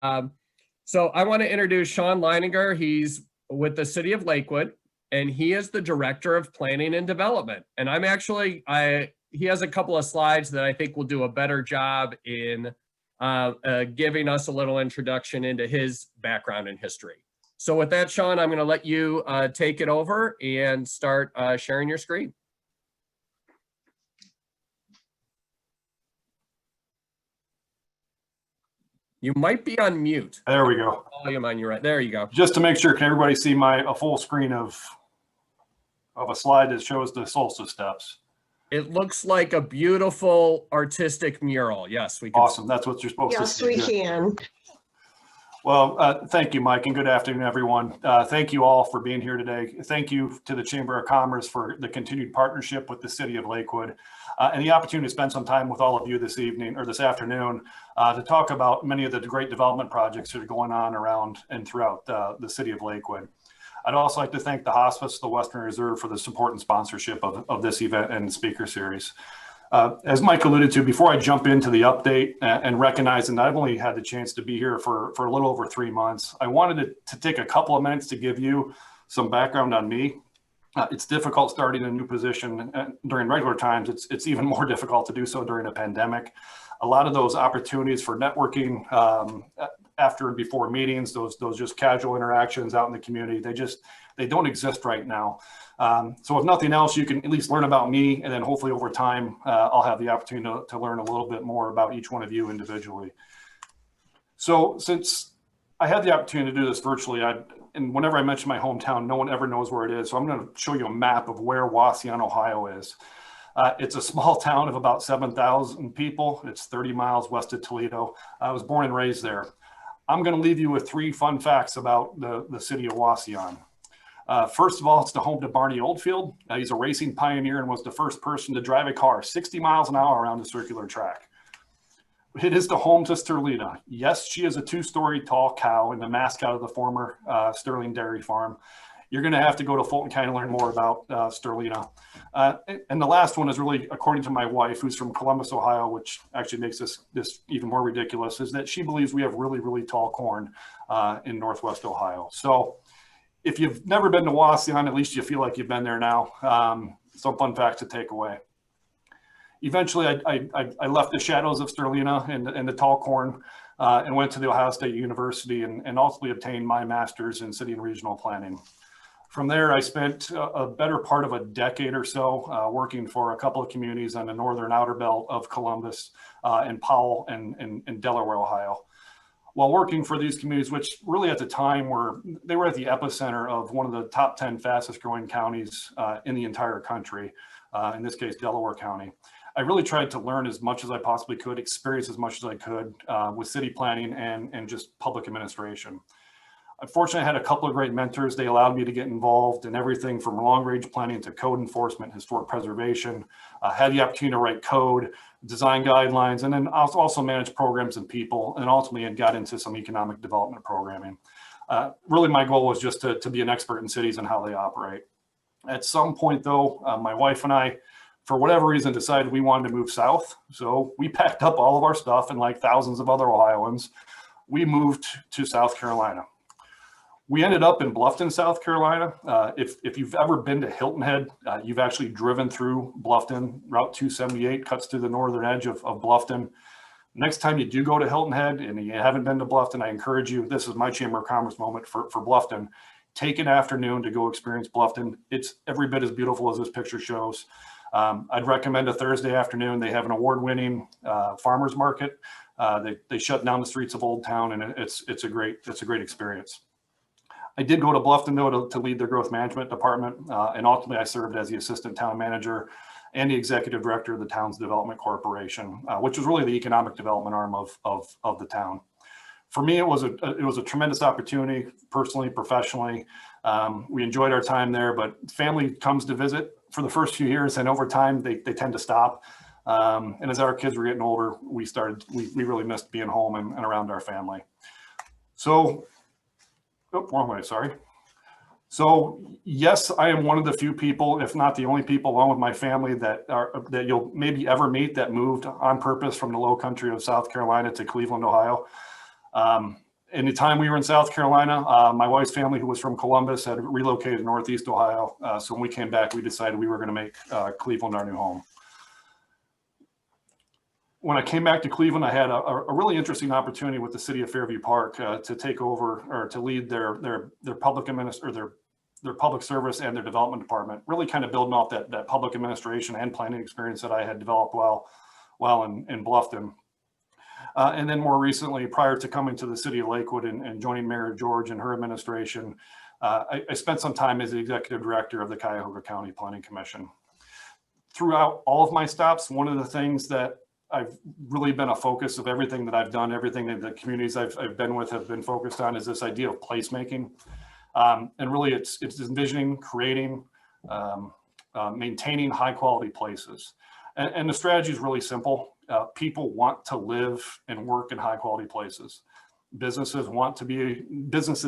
Um, so I want to introduce Shawn Leininger. He's with the City of Lakewood, and he is the Director of Planning and Development. And he has a couple of slides that I think will do a better job in giving us a little introduction into his background and history. So with that, Shawn, I'm going to let you take it over and start sharing your screen. You might be on mute. There we go. Volume on your right. There you go. Just to make sure, can everybody see a full screen of a slide that shows the solstice steps? It looks like a beautiful artistic mural. Yes, we can. Awesome. That's what you're supposed to see. Yes, we can. Well, thank you, Mike, and good afternoon, everyone. Thank you all for being here today. Thank you to the Chamber of Commerce for the continued partnership with the City of Lakewood and the opportunity to spend some time with all of you this evening or this afternoon to talk about many of the great development projects that are going on around and throughout the City of Lakewood. I'd also like to thank the Hospice of the Western Reserve for the support and sponsorship of this event and speaker series. As Mike alluded to, before I jump into the update and recognizing that I've only had the chance to be here for a little over 3 months, I wanted to take a couple of minutes to give you some background on me. It's difficult starting a new position during regular times. It's even more difficult to do so during a pandemic. A lot of those opportunities for networking after and before meetings, those just casual interactions out in the community, they don't exist right now. So if nothing else, you can at least learn about me, and then hopefully over time, I'll have the opportunity to learn a little bit more about each one of you individually. So since I had the opportunity to do this virtually, and whenever I mention my hometown, no one ever knows where it is. So I'm going to show you a map of where Wauseon, Ohio is. It's a small town of about 7,000 people. It's 30 miles west of Toledo. I was born and raised there. I'm going to leave you with 3 fun facts about the city of Wauseon. First of all, it's the home to Barney Oldfield. He's a racing pioneer and was the first person to drive a car 60 miles an hour around a circular track. It is the home to Sterlina. Yes, she is a 2-story tall cow and the mascot of the former Sterling Dairy Farm. You're going to have to go to Fulton County to learn more about Sterlina. And the last one is really, according to my wife, who's from Columbus, Ohio, which actually makes this even more ridiculous, is that she believes we have really, really tall corn in Northwest Ohio. So if you've never been to Wauseon, at least you feel like you've been there now. Some fun facts to take away. Eventually, I left the shadows of Sterlina and the tall corn and went to the Ohio State University and ultimately obtained my master's in city and regional planning. From there, I spent a better part of a decade or so working for a couple of communities on the northern outer belt of Columbus and Powell and Delaware, Ohio. While working for these communities, which really at the time were at the epicenter of one of the top 10 fastest growing counties in the entire country, in this case, Delaware County. I really tried to learn as much as I possibly could, experience as much as I could with city planning and just public administration. Unfortunately, I had a couple of great mentors. They allowed me to get involved in everything from long-range planning to code enforcement, historic preservation, had the opportunity to write code, design guidelines, and then also manage programs and people, and ultimately got into some economic development programming. Really, my goal was just to be an expert in cities and how they operate. At some point, though, my wife and I, for whatever reason, decided we wanted to move south. So we packed up all of our stuff, and like thousands of other Ohioans, we moved to South Carolina. We ended up in Bluffton, South Carolina. If you've ever been to Hilton Head, you've actually driven through Bluffton. Route 278 cuts through the northern edge of Bluffton. Next time you do go to Hilton Head and you haven't been to Bluffton, I encourage you, this is my Chamber of Commerce moment for Bluffton. Take an afternoon to go experience Bluffton. It's every bit as beautiful as this picture shows. I'd recommend a Thursday afternoon. They have an award-winning farmers market. They shut down the streets of Old Town, and it's a great experience. I did go to Bluffton, though, to lead their growth management department, and ultimately I served as the assistant town manager and the executive director of the town's development corporation, which was really the economic development arm of the town. For me, it was a tremendous opportunity, personally, professionally. We enjoyed our time there, but family comes to visit for the first few years, and over time they tend to stop. And as our kids were getting older, we really missed being home and around our family. So. Oh, wrong way, sorry. So yes, I am one of the few people, if not the only people, along with my family, that you'll maybe ever meet that moved on purpose from the low country of South Carolina to Cleveland, Ohio. in the time we were in South Carolina, my wife's family, who was from Columbus, had relocated to Northeast Ohio. So when we came back, we decided we were going to make Cleveland our new home. When I came back to Cleveland, I had a really interesting opportunity with the city of Fairview Park to take over or to lead their public service and their development department, really kind of building off that public administration and planning experience that I had developed while in Bluffton. And then more recently, prior to coming to the city of Lakewood and joining Mayor George and her administration, I spent some time as the executive director of the Cuyahoga County Planning Commission. Throughout all of my stops, one of the things that I've really been a focus of everything that I've done, everything that the communities I've been with have been focused on, is this idea of placemaking. And really it's envisioning, creating, maintaining high quality places. And the strategy is really simple. People want to live and work in high quality places. Businesses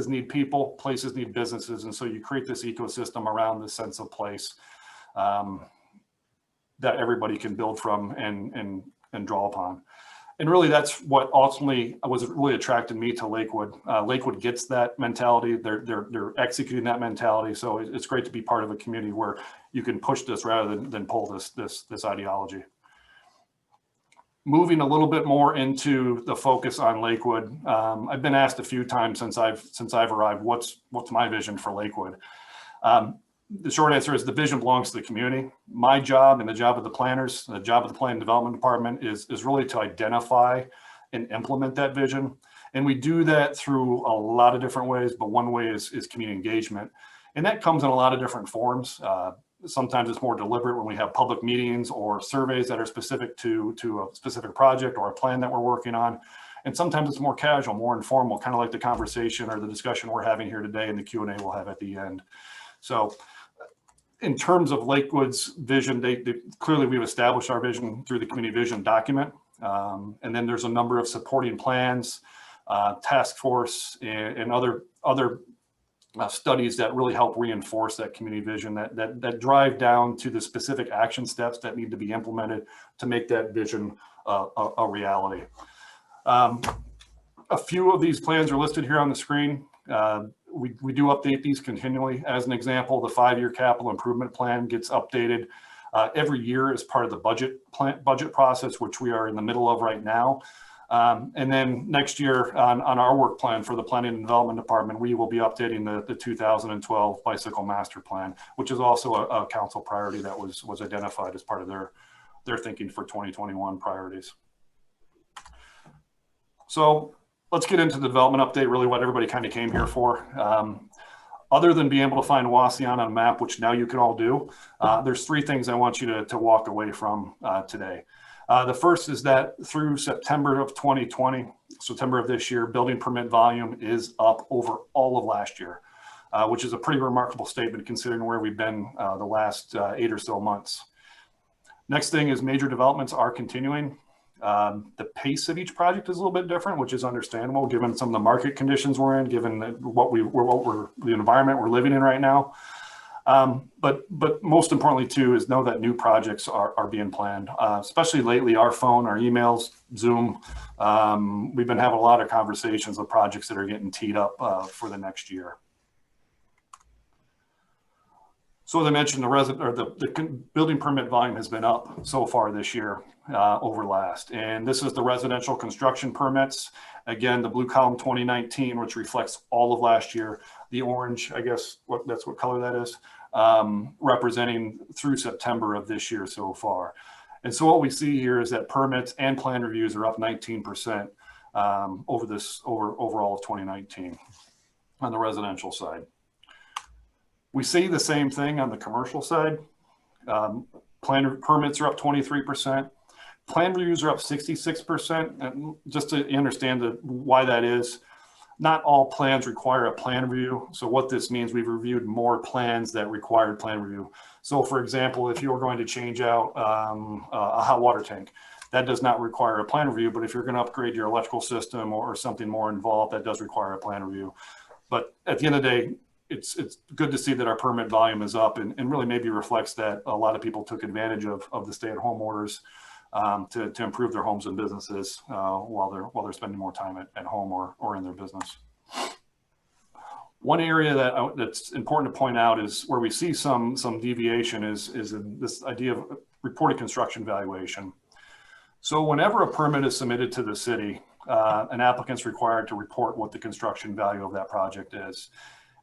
need people, places need businesses. And so you create this ecosystem around the sense of place that everybody can build from and draw upon. And really that's what ultimately was really attracted me to Lakewood. Lakewood gets that mentality. They're executing that mentality. So it's great to be part of a community where you can push this rather than pull this ideology. Moving a little bit more into the focus on Lakewood, I've been asked a few times since I've arrived, what's my vision for Lakewood? The short answer is the vision belongs to the community. My job and the job of the planners, the job of the planning development department is really to identify and implement that vision. And we do that through a lot of different ways, but one way is community engagement. And that comes in a lot of different forms. Sometimes it's more deliberate when we have public meetings or surveys that are specific to a specific project or a plan that we're working on. And sometimes it's more casual, more informal, kind of like the conversation or the discussion we're having here today and the Q&A we'll have at the end. So in terms of Lakewood's vision, clearly we've established our vision through the community vision document. And then there's a number of supporting plans, task force, and other studies that really help reinforce that community vision that drive down to the specific action steps that need to be implemented to make that vision a reality. A few of these plans are listed here on the screen. We do update these continually. As an example, the 5-year capital improvement plan gets updated every year as part of the budget process, which we are in the middle of right now. And then next year on our work plan for the planning and development department, we will be updating the 2012 bicycle master plan, which is also a council priority that was identified as part of their thinking for 2021 priorities. So let's get into the development update, really what everybody kind of came here for. Other than being able to find Wasion on a map, which now you can all do, there's 3 things I want you to walk away from today. The first is that through September of 2020, September of this year, building permit volume is up over all of last year, which is a pretty remarkable statement considering where we've been the last 8 or so months. Next thing is major developments are continuing. The pace of each project is a little bit different, which is understandable given some of the market conditions we're in, given the environment we're living in right now. But most importantly too is know that new projects are being planned, especially lately. Our phone, our emails, Zoom, we've been having a lot of conversations with projects that are getting teed up for the next year. So as I mentioned, the building permit volume has been up so far this year over last. And this is the residential construction permits. Again, the blue column 2019, which reflects all of last year. The orange, I guess that's what color that is, representing through September of this year so far. And so what we see here is that permits and plan reviews are up 19% overall of 2019 on the residential side. We see the same thing on the commercial side. Permits are up 23%. Plan reviews are up 66%. And just to understand why that is, not all plans require a plan review. So what this means, we've reviewed more plans that required plan review. So for example, if you were going to change out a hot water tank, that does not require a plan review. But if you're going to upgrade your electrical system or something more involved, that does require a plan review. But at the end of the day, it's good to see that our permit volume is up and really maybe reflects that a lot of people took advantage of the stay-at-home orders to improve their homes and businesses while they're spending more time at home or in their business. One area that's important to point out is where we see some deviation is in this idea of reported construction valuation. So whenever a permit is submitted to the city, an applicant's required to report what the construction value of that project is.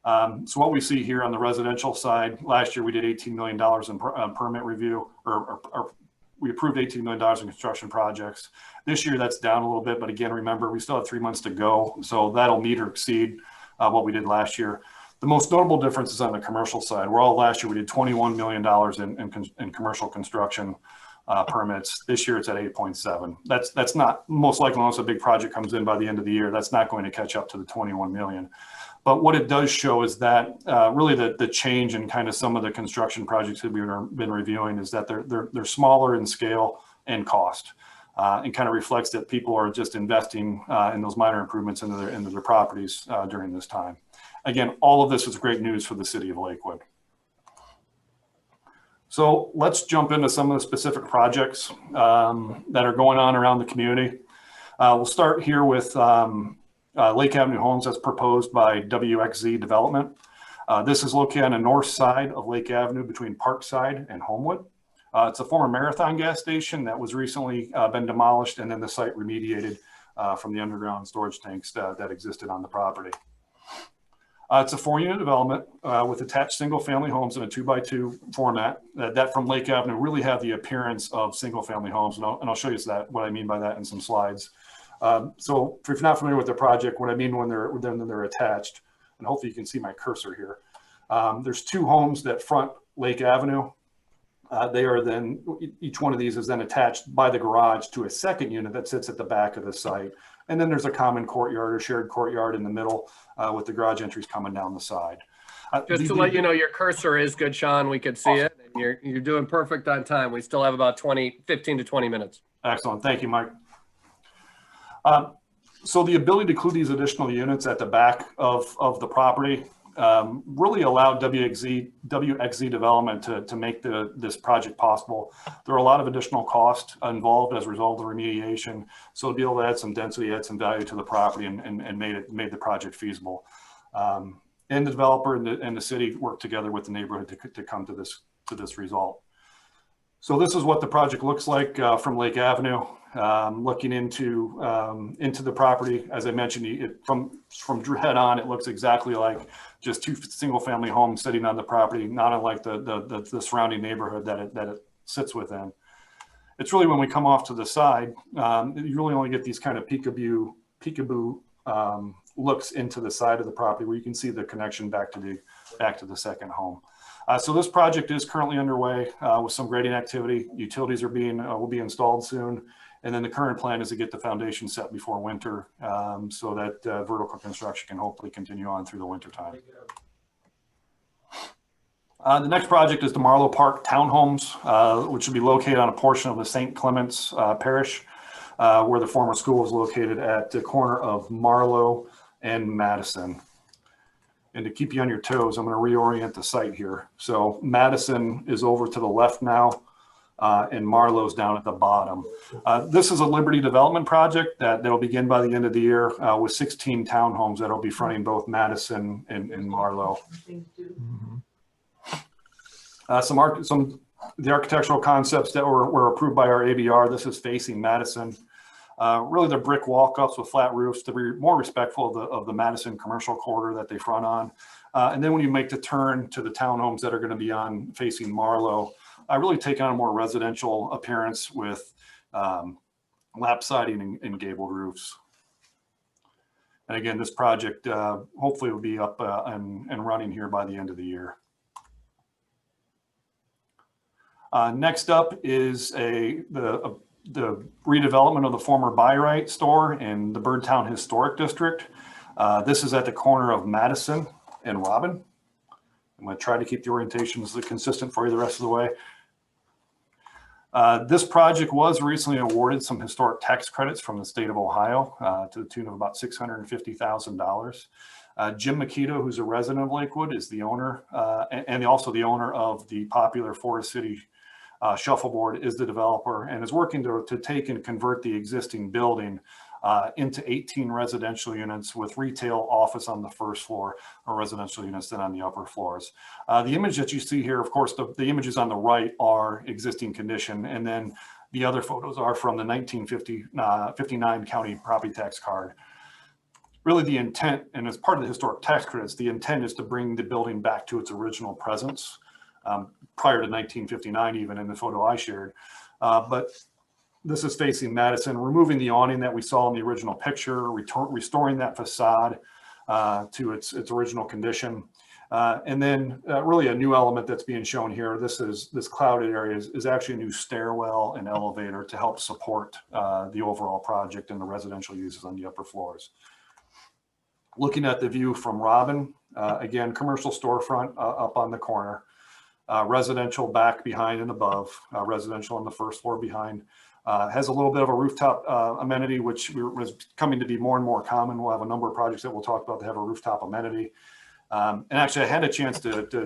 So what we see here on the residential side, last year we did $18 million in permit review, or we approved $18 million in construction projects. This year that's down a little bit, but again, remember, we still have 3 months to go. So that'll meet or exceed what we did last year. The most notable difference is on the commercial side. Where all last year we did $21 million in commercial construction permits. This year it's at 8.7. That's not, most likely unless a big project comes in by the end of the year, that's not going to catch up to the 21 million. But what it does show is that really the change in kind of some of the construction projects that we've been reviewing is that they're smaller in scale and cost, and kind of reflects that people are just investing in those minor improvements into their properties during this time. Again, all of this is great news for the city of Lakewood. So let's jump into some of the specific projects that are going on around the community. We'll start here with Lake Avenue Homes as proposed by WXZ Development. This is located on the north side of Lake Avenue between Parkside and Homewood. It's a former Marathon gas station that was recently been demolished, and then the site remediated from the underground storage tanks that existed on the property. It's a 4-unit development with attached single-family homes in a 2x2 format that from Lake Avenue really have the appearance of single-family homes, and I'll show you what I mean by that in some slides. So if you're not familiar with the project, what I mean when they're attached, and hopefully you can see my cursor here. There's 2 homes that front Lake Avenue. They are then, each one of these is then attached by the garage to a second unit that sits at the back of the site. And then there's a common courtyard or shared courtyard in the middle with the garage entries coming down the side. Just to let you know, your cursor is good, Sean. We could see Awesome. it. And you're doing perfect on time. We still have about 15 to 20 minutes. Excellent. Thank you, Mike. So the ability to include these additional units at the back of the property really allowed WXZ Development to make this project possible. There are a lot of additional costs involved as a result of the remediation. So to be able to add some density, add some value to the property and made the project feasible. And the developer and the city worked together with the neighborhood to come to this result. So this is what the project looks like from Lake Avenue. Looking into the property, as I mentioned, from head on, it looks exactly like just 2 single-family homes sitting on the property, not unlike the surrounding neighborhood that it sits within. It's really when we come off to the side, you really only get these kind of peekaboo looks into the side of the property where you can see the connection back to the second home. So this project is currently underway with some grading activity. Utilities are will be installed soon. And then the current plan is to get the foundation set before winter so that vertical construction can hopefully continue on through the winter time. The next project is the Marlowe Park Townhomes, which will be located on a portion of the St. Clements Parish, where the former school is located at the corner of Marlowe and Madison. And to keep you on your toes, I'm going to reorient the site here. So Madison is over to the left now. And Marlowe's down at the bottom. This is a Liberty Development project that'll begin by the end of the year with 16 townhomes that'll be fronting both Madison and Marlowe. Some the architectural concepts that were approved by our ABR. This is facing Madison. Really, they're brick walk-ups with flat roofs to be more respectful of the Madison commercial corridor that they front on. And then when you make the turn to the townhomes that are going to be on facing Marlowe, I really take on a more residential appearance with lap siding and gabled roofs. And again, this project hopefully will be up and running here by the end of the year. Next up is the redevelopment of the former Buy Right store in the Birdtown Historic District. This is at the corner of Madison and Robin. I'm going to try to keep the orientations consistent for you the rest of the way. This project was recently awarded some historic tax credits from the state of Ohio to the tune of about $650,000. Jim Makito, who's a resident of Lakewood, is the owner and also the owner of the popular Forest City Shuffleboard is the developer and is working to take and convert the existing building into 18 residential units with retail office on the first floor, or residential units then on the upper floors. The image that you see here, of course, the images on the right are existing condition, and then the other photos are from the 1959 county property tax card. Really the intent, and as part of the historic tax credits, the intent is to bring the building back to its original presence prior to 1959, even in the photo I shared. But this is facing Madison, removing the awning that we saw in the original picture, restoring that facade to its original condition. And then really a new element that's being shown here, this clouded area is actually a new stairwell and elevator to help support the overall project and the residential uses on the upper floors. Looking at the view from Robin, again, commercial storefront up on the corner, residential back, behind, and above, residential on the first floor behind. Has a little bit of a rooftop amenity, which was coming to be more and more common. We'll have a number of projects that we'll talk about that have a rooftop amenity. And actually, I had a chance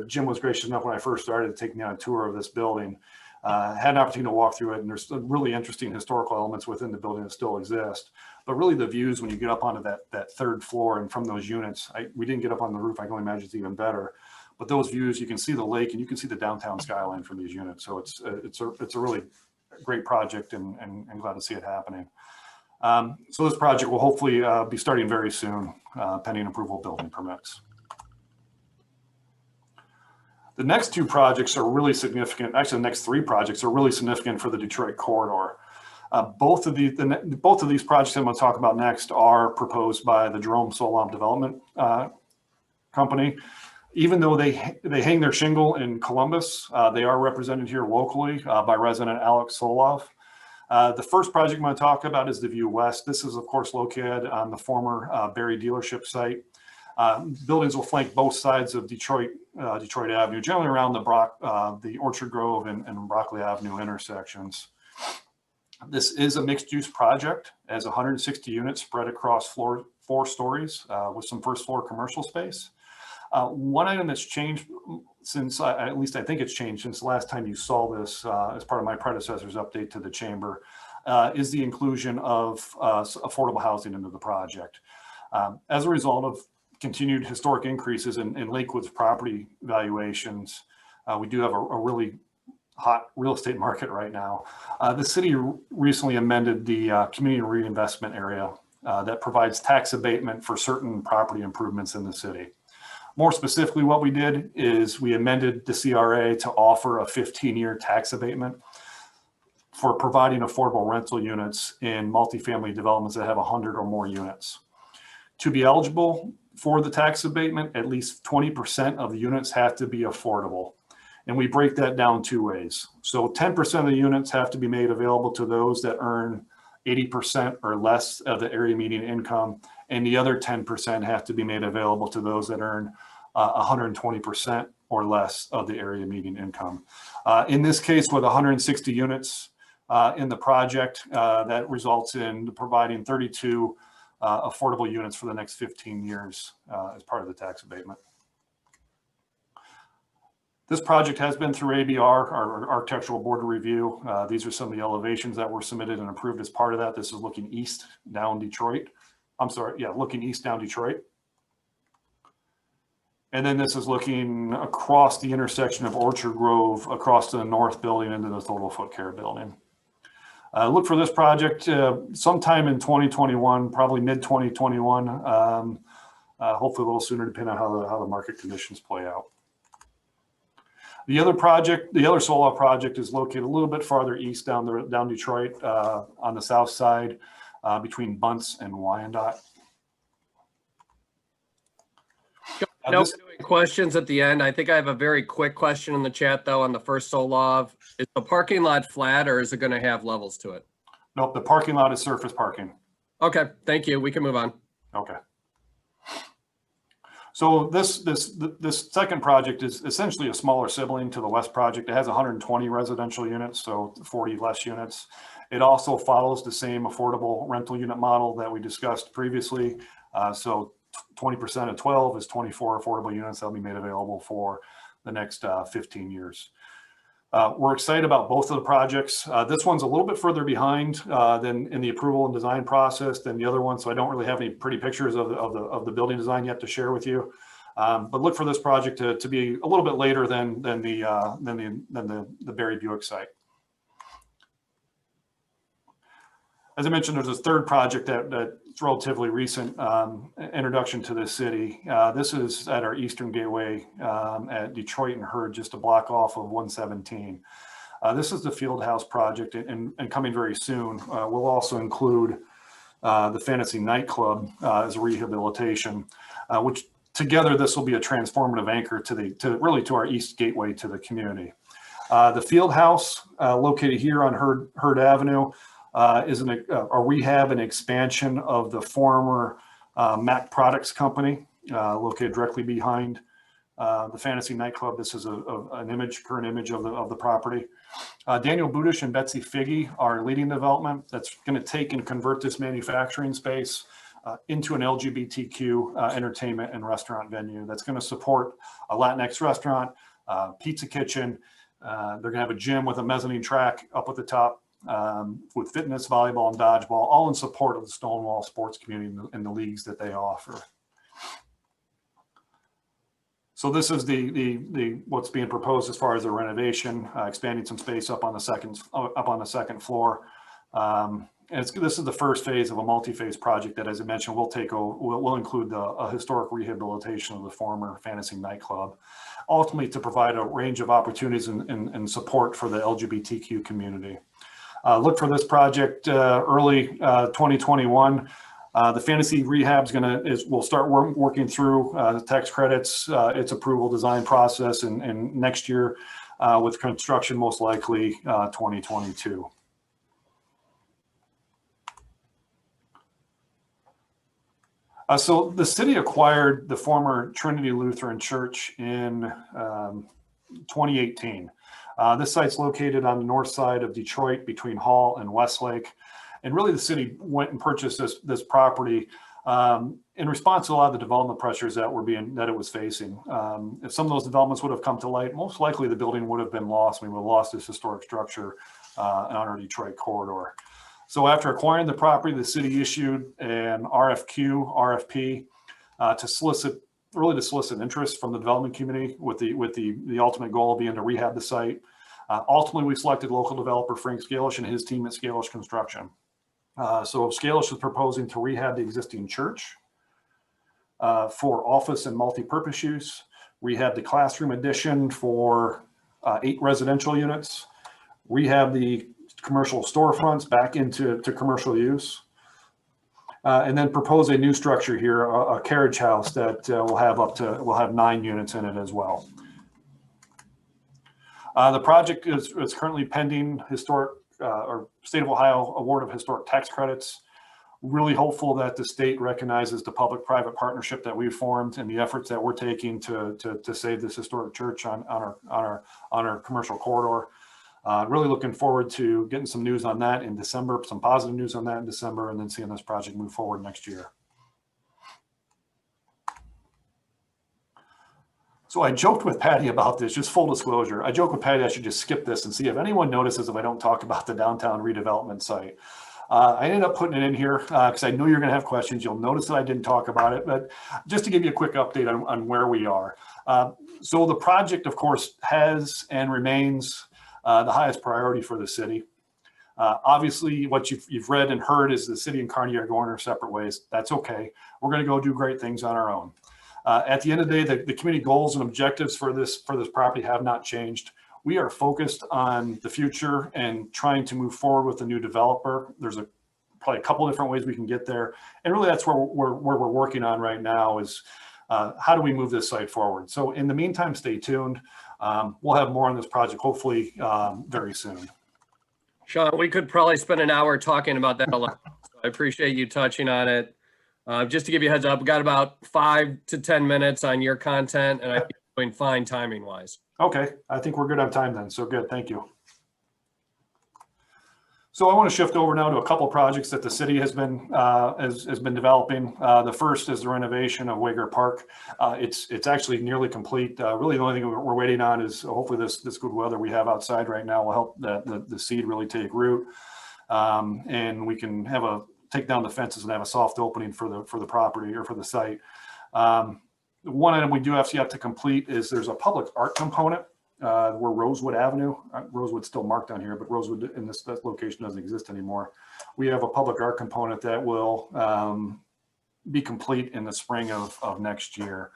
Jim was gracious enough when I first started to take me on a tour of this building. Had an opportunity to walk through it, and there's some really interesting historical elements within the building that still exist. But really the views when you get up onto that third floor and from those units, we didn't get up on the roof. I can only imagine it's even better. But those views, you can see the lake and you can see the downtown skyline from these units. So it's a really great project, and glad to see it happening. So this project will hopefully be starting very soon, pending approval of building permits. The next two projects are really significant. Actually, the next three projects are really significant for the Detroit corridor. Both of these projects I'm going to talk about next are proposed by the Jerome Solom Development Company. Even though they hang their shingle in Columbus, they are represented here locally by resident Alex Solov. The first project I'm going to talk about is the View West. This is, of course, located on the former Berry dealership site. Buildings will flank both sides of Detroit Avenue, generally around the Orchard Grove and Broccoli Avenue intersections. This is a mixed-use project, as 160 units spread across four stories with some first floor commercial space. One item that's changed since, at least I think it's changed since the last time you saw this as part of my predecessor's update to the chamber, is the inclusion of affordable housing into the project. As a result of continued historic increases in Lakewood's property valuations, we do have a really hot real estate market right now. The city recently amended the community reinvestment area that provides tax abatement for certain property improvements in the city. More specifically, what we did is we amended the CRA to offer a 15-year tax abatement for providing affordable rental units in multifamily developments that have 100 or more units. To be eligible for the tax abatement, at least 20% of the units have to be affordable. And we break that down two ways. So 10% of the units have to be made available to those that earn 80% or less of the area median income, and the other 10% have to be made available to those that earn 120% or less of the area median income. In this case, with 160 units in the project, that results in providing 32 affordable units for the next 15 years as part of the tax abatement. This project has been through ABR, our architectural board review. These are some of the elevations that were submitted and approved as part of that. This is looking east down Detroit. I'm sorry, yeah, looking east down Detroit. And then this is looking across the intersection of Orchard Grove, across to the north building into the Total Foot Care building. Look for this project sometime in 2021, probably mid 2021. Hopefully a little sooner, depending on how the market conditions play out. The other project, the other solar project, is located a little bit farther east down Detroit on the south side between Bunce and Wyandotte. No questions at the end. I think I have a very quick question in the chat, though, on the first Solov. Is the parking lot flat, or is it going to have levels to it? Nope, the parking lot is surface parking. Okay, thank you. We can move on. Okay. So this second project is essentially a smaller sibling to the West project. It has 120 residential units, so 40 less units. It also follows the same affordable rental unit model that we discussed previously. So 20% of 12 is 24 affordable units that will be made available for the next 15 years. We're excited about both of the projects. This one's a little bit further behind than in the approval and design process than the other one, so I don't really have any pretty pictures of the building design yet to share with you. But look for this project to be a little bit later than the Barry Buick site. As I mentioned, there's a third project that's relatively recent introduction to the city. This is at our Eastern Gateway at Detroit and Hurd, just a block off of 117. This is the Fieldhouse project, and coming very soon. We'll also include the Fantasy Nightclub as a rehabilitation, which together this will be a transformative anchor to our East Gateway to the community. The Fieldhouse, located here on Hurd Avenue, is a rehab and expansion of the former Mac Products Company, located directly behind the Fantasy Nightclub. This is an current image of the property. Daniel Budish and Betsy Figge are leading development that's going to take and convert this manufacturing space into an LGBTQ entertainment and restaurant venue that's going to support a Latinx restaurant, pizza kitchen. They're going to have a gym with a mezzanine track up at the top, with fitness, volleyball, and dodgeball, all in support of the Stonewall sports community and the leagues that they offer. So this is what's being proposed as far as the renovation, expanding some space up on the second floor. And this is the first phase of a multi-phase project that, as I mentioned, will include a historic rehabilitation of the former Fantasy Nightclub, ultimately to provide a range of opportunities and support for the LGBTQ community. Look for this project early 2021. The Fantasy Rehab we'll start working through the tax credits, its approval design process, and next year with construction most likely 2022. So the city acquired the former Trinity Lutheran Church in 2018. This site's located on the north side of Detroit between Hall and Westlake. And really the city went and purchased this property in response to a lot of the development pressures that it was facing. If some of those developments would have come to light, most likely the building would have been lost. We would have lost this historic structure on our Detroit corridor. So after acquiring the property, the city issued an RFP to solicit interest from the development community with the ultimate goal being to rehab the site. Ultimately, we selected local developer Frank Scalish and his team at Scalish Construction. So Scalish is proposing to rehab the existing church for office and multi-purpose use, rehab the classroom addition for 8 residential units, rehab the commercial storefronts back into commercial use, and then propose a new structure here, a carriage house that will have 9 units in it as well. The project is currently pending or State of Ohio award of historic tax credits. Really hopeful that the state recognizes the public-private partnership that we've formed and the efforts that we're taking to save this historic church on our commercial corridor. Really looking forward to getting some news on that in December, some positive news on that in December, and then seeing this project move forward next year. So I joked with Patty about this, just full disclosure. I joked with Patty I should just skip this and see if anyone notices if I don't talk about the downtown redevelopment site. I ended up putting it in here because I know you're going to have questions. You'll notice that I didn't talk about it, but just to give you a quick update on where we are. So the project, of course, has and remains the highest priority for the city. Obviously, what you've read and heard is the city and Kearney are going our separate ways. That's okay. We're going to go do great things on our own. At the end of the day, the community goals and objectives for this property have not changed. We are focused on the future and trying to move forward with a new developer. There's probably a couple different ways we can get there. And really that's where we're working on right now is how do we move this site forward? So in the meantime, stay tuned. We'll have more on this project, hopefully very soon. Shawn, we could probably spend an hour talking about that alone. So I appreciate you touching on it. Just to give you a heads up, we got about 5 to 10 minutes on your content, and I think we're doing fine timing wise. Okay, I think we're good on time then. So good, thank you. So I want to shift over now to a couple projects that the city has been developing. The first is the renovation of Wagar Park. It's actually nearly complete. Really, the only thing we're waiting on is hopefully this good weather we have outside right now will help the seed really take root, and we can take down the fences and have a soft opening for the property or for the site. One item we do have yet to complete is there's a public art component. Where Rosewood Avenue, Rosewood's still marked on here, but Rosewood in this location doesn't exist anymore. We have a public art component that will be complete in the spring of next year.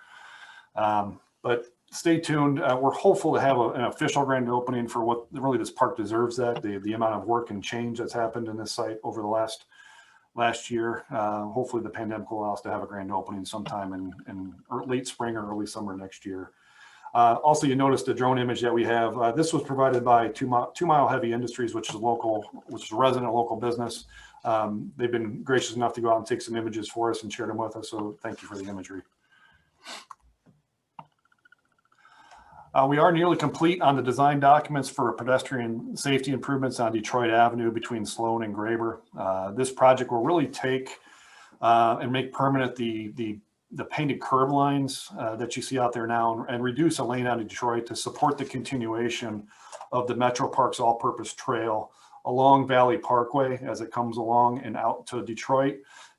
But stay tuned. We're hopeful to have an official grand opening for what really this park deserves. The amount of work and change that's happened in this site over the last year. Hopefully the pandemic will allow us to have a grand opening sometime in late spring or early summer next year. Also, you notice the drone image that we have. This was provided by Two Mile Heavy Industries, which is a resident local business. They've been gracious enough to go out and take some images for us and share them with us. So thank you for the imagery. We are nearly complete on the design documents for pedestrian safety improvements on Detroit Avenue between Sloan and Graber. This project will really take and make permanent the painted curb lines that you see out there now and reduce a lane out of Detroit to support the continuation of the Metro Parks all-purpose trail along Valley Parkway as it comes along and out to Detroit,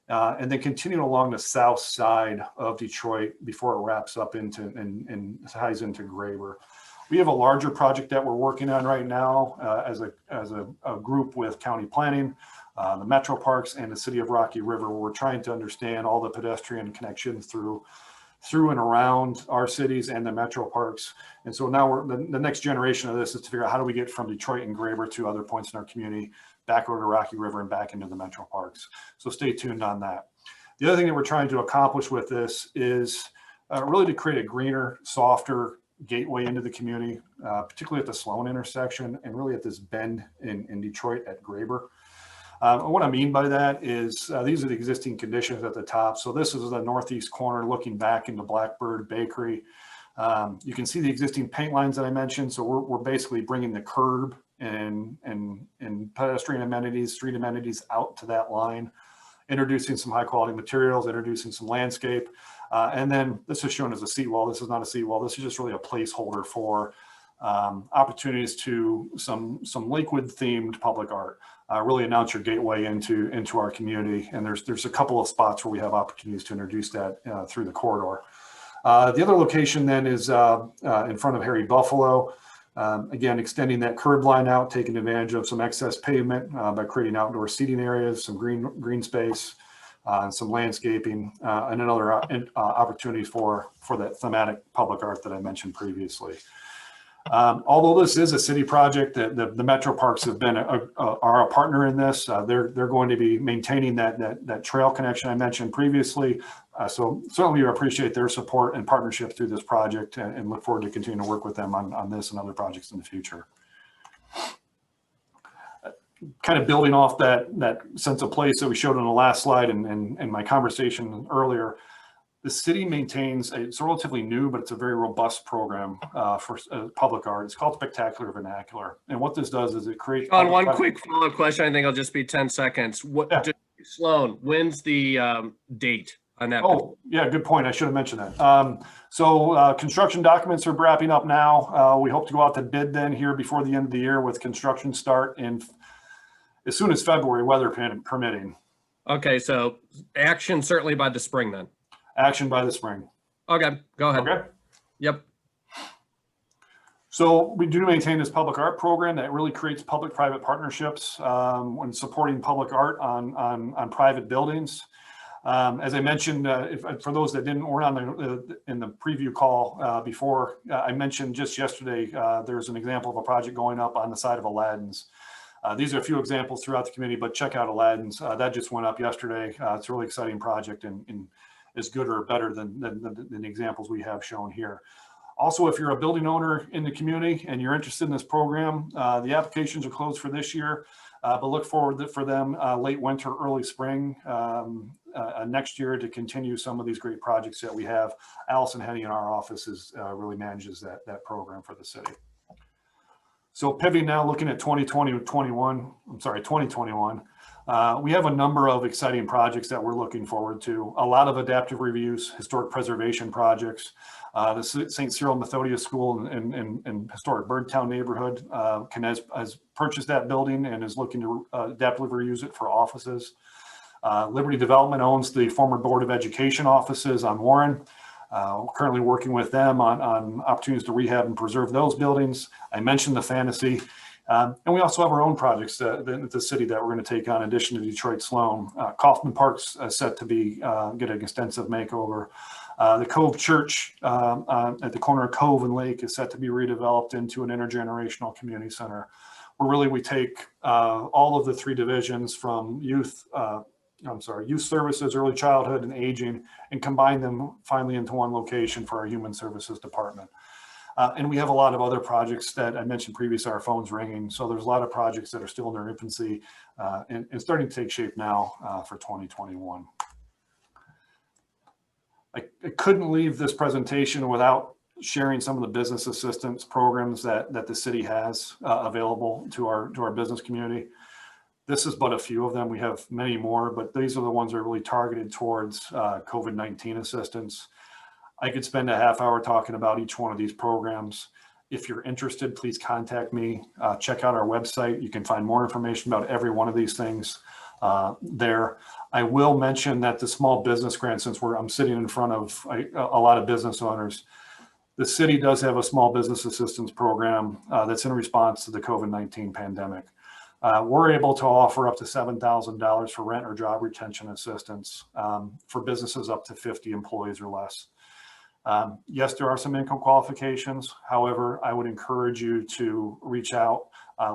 and then continue along the south side of Detroit before it wraps up into and ties into Graber. We have a larger project that we're working on right now as a group with county planning, the Metro Parks, and the City of Rocky River, where we're trying to understand all the pedestrian connections through and around our cities and the Metro Parks. And so now the next generation of this is to figure out how do we get from Detroit and Graber to other points in our community, back over to Rocky River and back into the Metro Parks. So stay tuned on that. The other thing that we're trying to accomplish with this is really to create a greener, softer gateway into the community, particularly at the Sloan intersection and really at this bend in Detroit at Graber. What I mean by that is these are the existing conditions at the top. So this is the northeast corner looking back into Blackbird Bakery. You can see the existing paint lines that I mentioned. So we're basically bringing the curb and pedestrian amenities, street amenities out to that line, introducing some high quality materials, introducing some landscape. And then this is shown as a seawall. This is not a seawall. This is just really a placeholder for opportunities to some Lakewood themed public art. Really announce your gateway into our community. And there's a couple of spots where we have opportunities to introduce that through the corridor. The other location then is in front of Harry Buffalo. Again, extending that curb line out, taking advantage of some excess pavement by creating outdoor seating areas, some green space, some landscaping, and another opportunity for that thematic public art that I mentioned previously. Although this is a city project, the Metro Parks have been are a partner in this. They're going to be maintaining that trail connection I mentioned previously. So certainly we appreciate their support and partnership through this project and look forward to continuing to work with them on this and other projects in the future. Kind of building off that sense of place that we showed on the last slide and my conversation earlier, the city maintains it's relatively new, but it's a very robust program for public art. It's called Spectacular-Vernacular. And what this does is it creates— On one quick follow-up question, I think it'll just be 10 seconds. Sloan, when's the date on that? Oh, yeah, good point. I should have mentioned that. So construction documents are wrapping up now. We hope to go out to bid then here before the end of the year with construction start in as soon as February, weather permitting. Okay, so action certainly by the spring then. Action by the spring. Okay, go ahead. Okay. Yep. So we do maintain this public art program that really creates public-private partnerships when supporting public art on private buildings. As I mentioned, for those that weren't on in the preview call before, I mentioned just yesterday, there's an example of a project going up on the side of Aladdin's. These are a few examples throughout the community, but check out Aladdin's. That just went up yesterday. It's a really exciting project and is good or better than the examples we have shown here. Also, if you're a building owner in the community and you're interested in this program, the applications are closed for this year, but look forward for them late winter, early spring next year to continue some of these great projects that we have. Allison Henny in our office really manages that program for the city. So pivoting now, looking at 2021, we have a number of exciting projects that we're looking forward to. A lot of adaptive reviews, historic preservation projects. The St. Cyril Methodius School in historic Birdtown neighborhood has purchased that building and is looking to adaptively reuse it for offices. Liberty Development owns the former Board of Education offices on Warren. Currently working with them on opportunities to rehab and preserve those buildings. I mentioned the Fantasy. And we also have our own projects at the city that we're going to take on in addition to Detroit Sloan. Kaufman Park's set to get an extensive makeover. The Cove Church at the corner of Cove and Lake is set to be redeveloped into an intergenerational community center, where really we take all of the three divisions from youth services, early childhood, and aging, and combine them finally into one location for our human services department. And we have a lot of other projects that I mentioned previously, our phone's ringing. So there's a lot of projects that are still in their infancy and starting to take shape now for 2021. I couldn't leave this presentation without sharing some of the business assistance programs that the city has available to our business community. This is but a few of them. We have many more, but these are the ones that are really targeted towards COVID-19 assistance. I could spend a half hour talking about each one of these programs. If you're interested, please contact me. Check out our website. You can find more information about every one of these things there. I will mention that the small business grant, since I'm sitting in front of a lot of business owners, the city does have a small business assistance program that's in response to the COVID-19 pandemic. We're able to offer up to $7,000 for rent or job retention assistance for businesses up to 50 employees or less. Yes, there are some income qualifications. However, I would encourage you to reach out.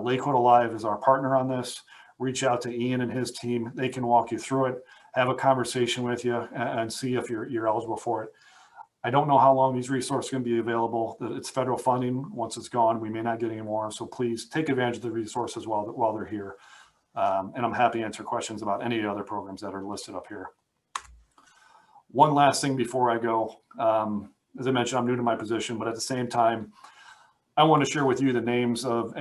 Lakewood Alive is our partner on this. Reach out to Ian and his team. They can walk you through it, have a conversation with you, and see if you're eligible for it. I don't know how long these resources are going to be available. It's federal funding. Once it's gone, we may not get any more. So please take advantage of the resources while they're here. And I'm happy to answer questions about any other programs that are listed up here. One last thing before I go. As I mentioned, I'm new to my position, but at the same time, I want to share with you the names of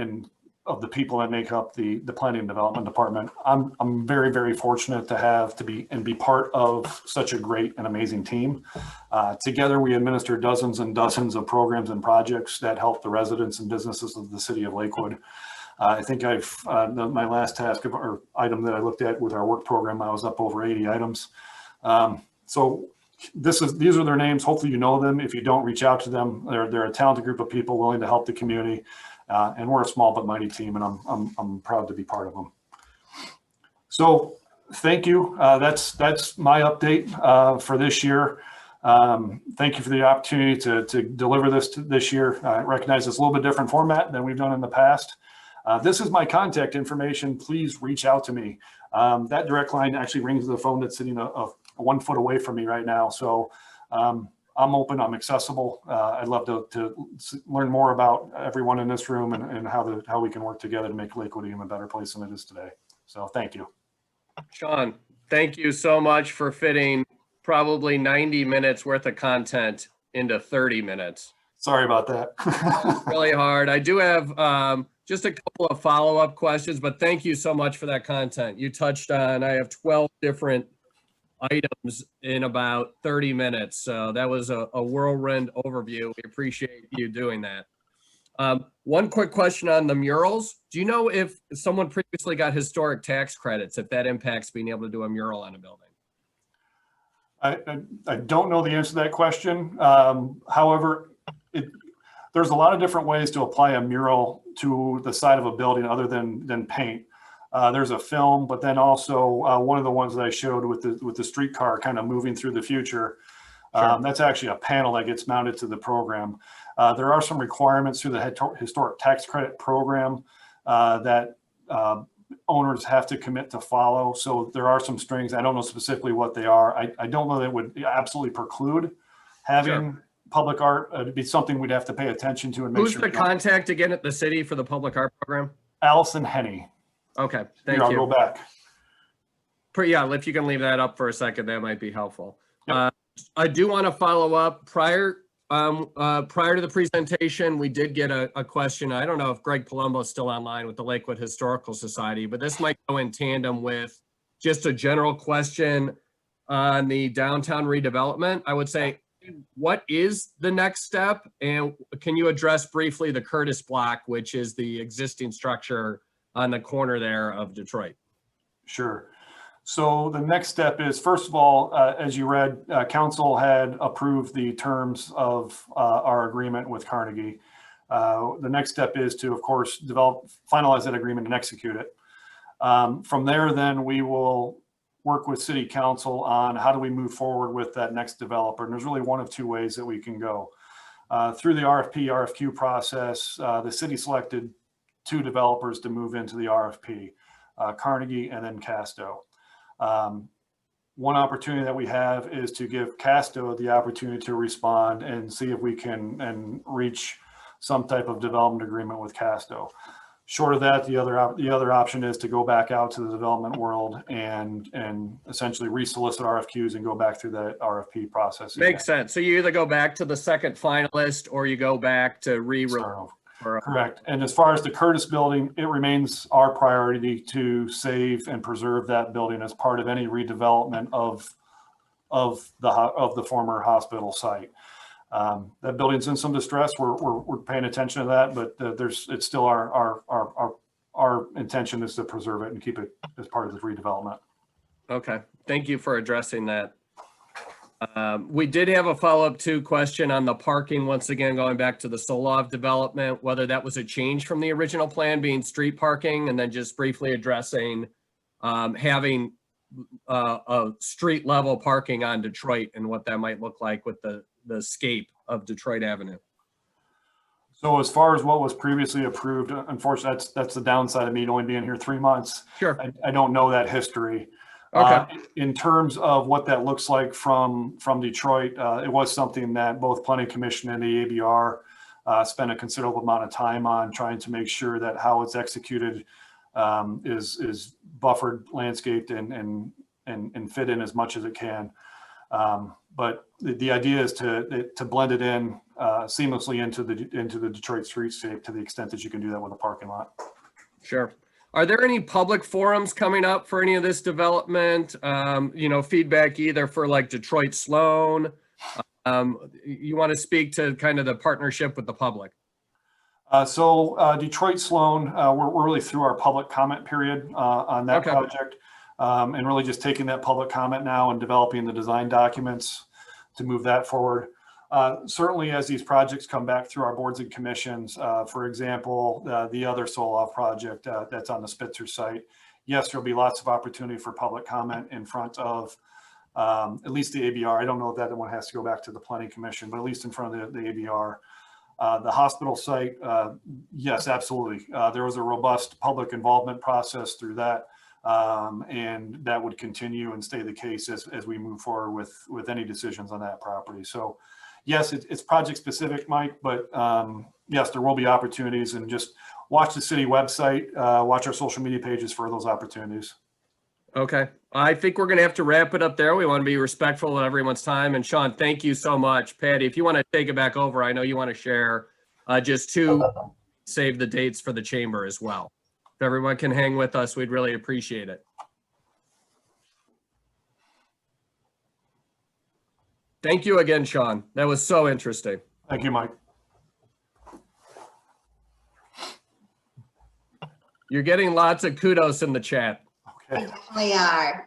the people that make up the Planning and Development Department. I'm very, very fortunate to be part of such a great and amazing team. Together, we administer dozens and dozens of programs and projects that help the residents and businesses of the city of Lakewood. I think my last task or item that I looked at with our work program, I was up over 80 items. So these are their names. Hopefully you know them. If you don't, reach out to them. They're a talented group of people willing to help the community. And we're a small but mighty team, and I'm proud to be part of them. So thank you. That's my update for this year. Thank you for the opportunity to deliver this year. I recognize it's a little bit different format than we've done in the past. This is my contact information. Please reach out to me. That direct line actually rings to the phone that's sitting 1 foot away from me right now. So I'm open, I'm accessible. I'd love to learn more about everyone in this room and how we can work together to make Lakewood even a better place than it is today. So thank you. Shawn, thank you so much for fitting probably 90 minutes worth of content into 30 minutes. Sorry about that. Really hard. I do have just a couple of follow-up questions, but thank you so much for that content. You touched on, I have 12 different items in about 30 minutes. So that was a whirlwind overview. We appreciate you doing that. One quick question on the murals. Do you know if someone previously got historic tax credits, if that impacts being able to do a mural on a building? I don't know the answer to that question. However, there's a lot of different ways to apply a mural to the side of a building other than paint. There's a film, but then also one of the ones that I showed with the streetcar kind of moving through the future. Sure. That's actually a panel that gets mounted to the program. There are some requirements through the historic tax credit program that owners have to commit to follow. So there are some strings. I don't know specifically what they are. I don't know that it would absolutely preclude having public art. It'd be something we'd have to pay attention to and make sure. Who's the contact again at the city for the public art program? Allison Henney. Okay, thank you. I'll go back. Yeah, if you can leave that up for a second, that might be helpful. Yep. I do want to follow up. Prior Prior to the presentation, we did get a question. I don't know if Greg Palumbo is still online with the Lakewood Historical Society, but this might go in tandem with just a general question on the downtown redevelopment. I would say, what is the next step? And can you address briefly the Curtis block, which is the existing structure on the corner there of Detroit? Sure. So the next step is, first of all, as you read, council had approved the terms of our agreement with Carnegie. The next step is to, of course, finalize that agreement and execute it. From there, then we will work with city council on how do we move forward with that next developer. And there's really one of two ways that we can go. Through the RFP, RFQ process, the city selected 2 developers to move into the RFP, Carnegie and then Casto. One opportunity that we have is to give Casto the opportunity to respond and see if we can reach some type of development agreement with Casto. Short of that, the other option is to go back out to the development world and essentially resolicit RFQs and go back through that RFP process. Makes sense. So you either go back to the second finalist or you go back to Correct. And as far as the Curtis building, it remains our priority to save and preserve that building as part of any redevelopment of the former hospital site. That building's in some distress. We're paying attention to that, but it's still our intention is to preserve it and keep it as part of the redevelopment. Okay, thank you for addressing that. We did have a follow-up question on the parking, once again, going back to the Solov development, whether that was a change from the original plan being street parking, and then just briefly addressing having a street level parking on Detroit and what that might look like with the scape of Detroit Avenue. So as far as what was previously approved, unfortunately, that's the downside of me only being here 3 months. Sure. I don't know that history. Okay. In terms of what that looks like from Detroit, it was something that both Planning Commission and the ABR spent a considerable amount of time on, trying to make sure that how it's executed is buffered, landscaped, and fit in as much as it can. But the idea is to blend it in seamlessly into the Detroit streetscape to the extent that you can do that with a parking lot. Sure. Are there any public forums coming up for any of this development? Feedback either for like Detroit Sloan. You want to speak to kind of the partnership with the public? Detroit Sloan, we're really through our public comment period on that project, and really just taking that public comment now and developing the design documents to move that forward. Certainly, as these projects come back through our boards and commissions, for example, the other Solov project that's on the Spitzer site, yes, there'll be lots of opportunity for public comment in front of at least the ABR. I don't know if that one has to go back to the Planning Commission, but at least in front of the ABR. The hospital site, yes, absolutely. There was a robust public involvement process through that, and that would continue and stay the case as we move forward with any decisions on that property. So yes, it's project specific, Mike, but yes, there will be opportunities, and just watch the city website, watch our social media pages for those opportunities. Okay. I think we're going to have to wrap it up there. We want to be respectful of everyone's time. And Shawn, thank you so much. Patty, if you want to take it back over, I know you want to share just 2 save the dates for the chamber as well. If everyone can hang with us, we'd really appreciate it. Thank you again, Shawn. That was so interesting. Thank you, Mike. You're getting lots of kudos in the chat. Okay. We are.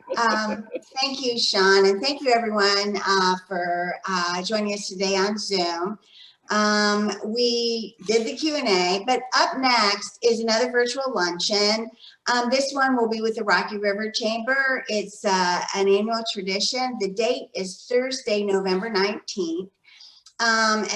Thank you, Shawn, and thank you everyone for joining us today on Zoom. We did the Q&A, but up next is another virtual luncheon. This one will be with the Rocky River Chamber. It's an annual tradition. The date is Thursday, November 19th. And